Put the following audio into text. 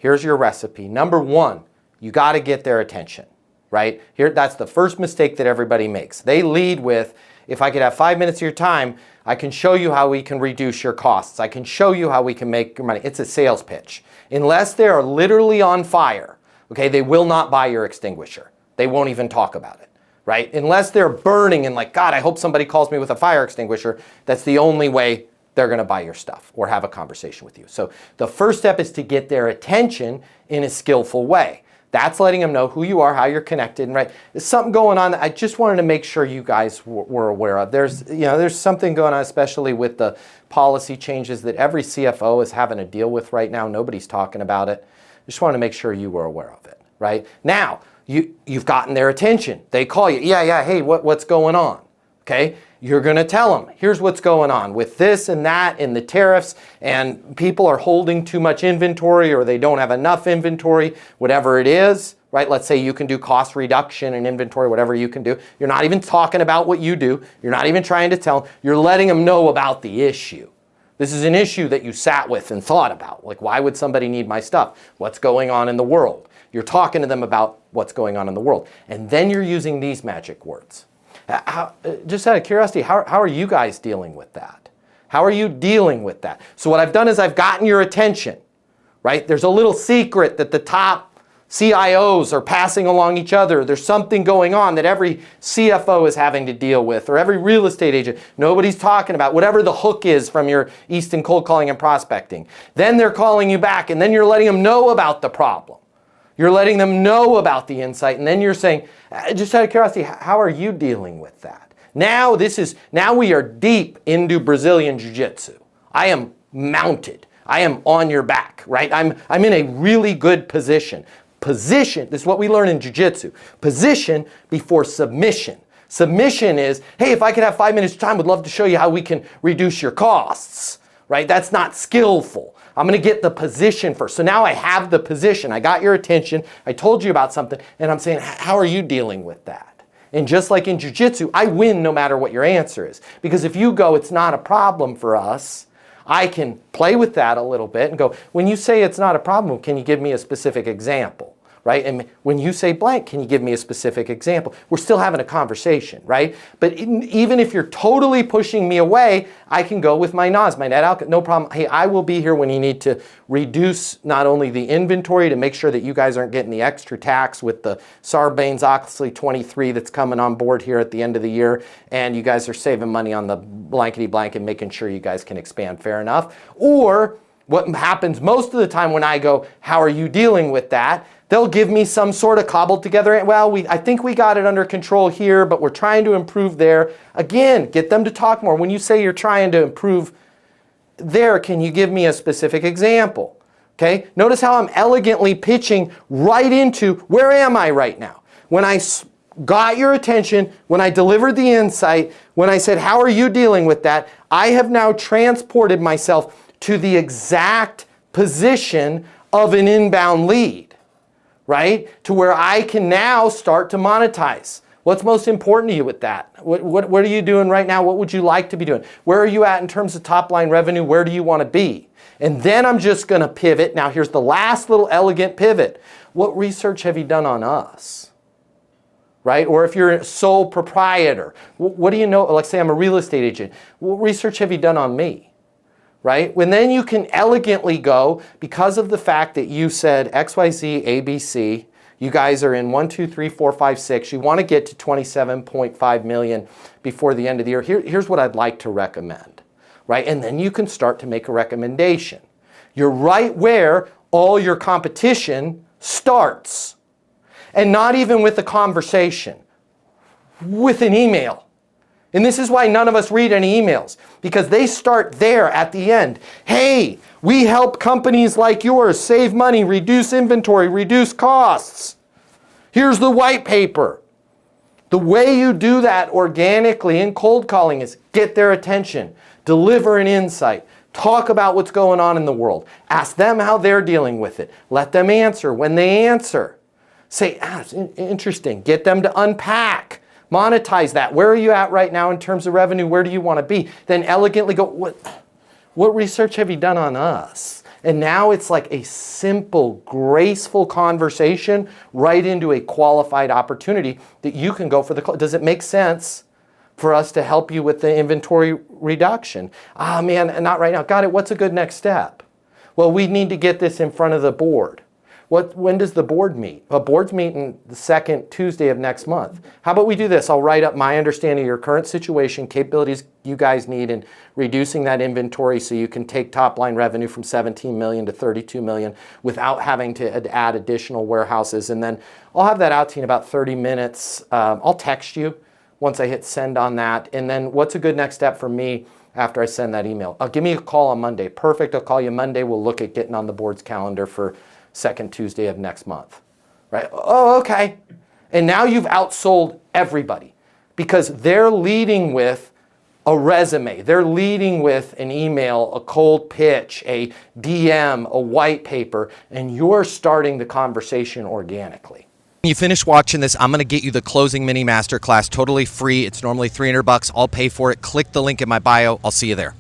Here's your recipe. Number one, you got to get their attention, right? That's the first mistake that everybody makes. They lead with, if I could have 5 minutes of your time, I can show you how we can reduce your costs. I can show you how we can make your money. It's a sales pitch. Unless they are literally on fire, okay, they will not buy your extinguisher. They won't even talk about it, right? Unless they're burning and like, God, I hope somebody calls me with a fire extinguisher. That's the only way they're going to buy your stuff or have a conversation with you. So the first step is to get their attention in a skillful way. That's letting them know who you are, how you're connected, and right. There's something going on that I just wanted to make sure you guys were aware of. There's something going on, especially with the policy changes that every CFO is having to deal with right now. Nobody's talking about it. Just wanted to make sure you were aware of it, right? Now, you've gotten their attention. They call you. Yeah, hey, what's going on? Okay? You're going to tell them, here's what's going on with this and that and the tariffs, and people are holding too much inventory or they don't have enough inventory, whatever it is, right? Let's say you can do cost reduction in inventory, whatever you can do. You're not even talking about what you do. You're not even trying to tell them. You're letting them know about the issue. This is an issue that you sat with and thought about. Like, why would somebody need my stuff? What's going on in the world? You're talking to them about what's going on in the world. And then you're using these magic words. Just out of curiosity, how are you guys dealing with that? How are you dealing with that? So what I've done is I've gotten your attention, right? There's a little secret that the top CIOs are passing along each other. There's something going on that every CFO is having to deal with, or every real estate agent. Nobody's talking about whatever the hook is from your Easton cold calling and prospecting. Then they're calling you back, and then you're letting them know about the problem. You're letting them know about the insight, and then you're saying, just out of curiosity, how are you dealing with that? Now we are deep into Brazilian Jiu-Jitsu. I am mounted. I am on your back, right? I'm in a really good position. Position, this is what we learn in Jiu-Jitsu. Position before submission. Submission is, hey, if I could have 5 minutes of time, would love to show you how we can reduce your costs, right? That's not skillful. I'm going to get the position first. So now I have the position. I got your attention. I told you about something. And I'm saying, how are you dealing with that? And just like in jiu-jitsu, I win no matter what your answer is. Because if you go, it's not a problem for us, I can play with that a little bit and go, when you say it's not a problem, can you give me a specific example? Right? And when you say blank, can you give me a specific example? We're still having a conversation, right? But even if you're totally pushing me away, I can go with my NOS, my net outcome, no problem. Hey, I will be here when you need to reduce not only the inventory to make sure that you guys aren't getting the extra tax with the Sarbanes-Oxley 23 that's coming on board here at the end of the year, and you guys are saving money on the blankety blank and making sure you guys can expand fair enough. Or what happens most of the time when I go, how are you dealing with that? They'll give me some sort of cobbled together, well, I think we got it under control here, but we're trying to improve there. Again, get them to talk more. When you say you're trying to improve there, can you give me a specific example? Okay? Notice how I'm elegantly pitching right into, where am I right now? When I got your attention, when I delivered the insight, when I said, how are you dealing with that? I have now transported myself to the exact position of an inbound lead. Right? To where I can now start to monetize. What's most important to you with that? What are you doing right now? What would you like to be doing? Where are you at in terms of top line revenue? Where do you want to be? And then I'm just going to pivot. Now here's the last little elegant pivot. What research have you done on us? Right? Or if you're a sole proprietor, what do you know? Let's say I'm a real estate agent. What research have you done on me? Right? When then you can elegantly go, because of the fact that you said XYZ, ABC, you guys are in 1, 2, 3, 4, 5, 6. You want to get to 27.5 million before the end of the year. Here's what I'd like to recommend. Right? And then you can start to make a recommendation. You're right where all your competition starts. And not even with a conversation, with an email. And this is why none of us read any emails, because they start there at the end. Hey, we help companies like yours save money, reduce inventory, reduce costs. Here's the white paper. The way you do that organically in cold calling is get their attention, deliver an insight, talk about what's going on in the world, ask them how they're dealing with it, let them answer. When they answer, say, it's interesting, get them to unpack. Monetize that. Where are you at right now in terms of revenue? Where do you want to be? Then elegantly go, what research have you done on us? And now it's like a simple, graceful conversation right into a qualified opportunity that you can go for the. Does it make sense for us to help you with the inventory reduction? Ah, man, not right now. Got it. What's a good next step? Well, we need to get this in front of the board. When does the board meet? Well, board's meeting the second Tuesday of next month. How about we do this? I'll write up my understanding of your current situation, capabilities you guys need in reducing that inventory so you can take top line revenue from 17 million to 32 million without having to add additional warehouses. And then I'll have that out to you in about 30 minutes. I'll text you once I hit send on that. And then what's a good next step for me after I send that email? Give me a call on Monday. Perfect. I'll call you Monday. We'll look at getting on the board's calendar for second Tuesday of next month, right? Oh, okay. And now you've outsold everybody because they're leading with a resume. They're leading with an email, a cold pitch, a DM, a white paper, and you're starting the conversation organically. When you finish watching this, I'm going to get you the closing mini masterclass totally free. It's normally $300. I'll pay for it. Click the link in my bio. I'll see you there.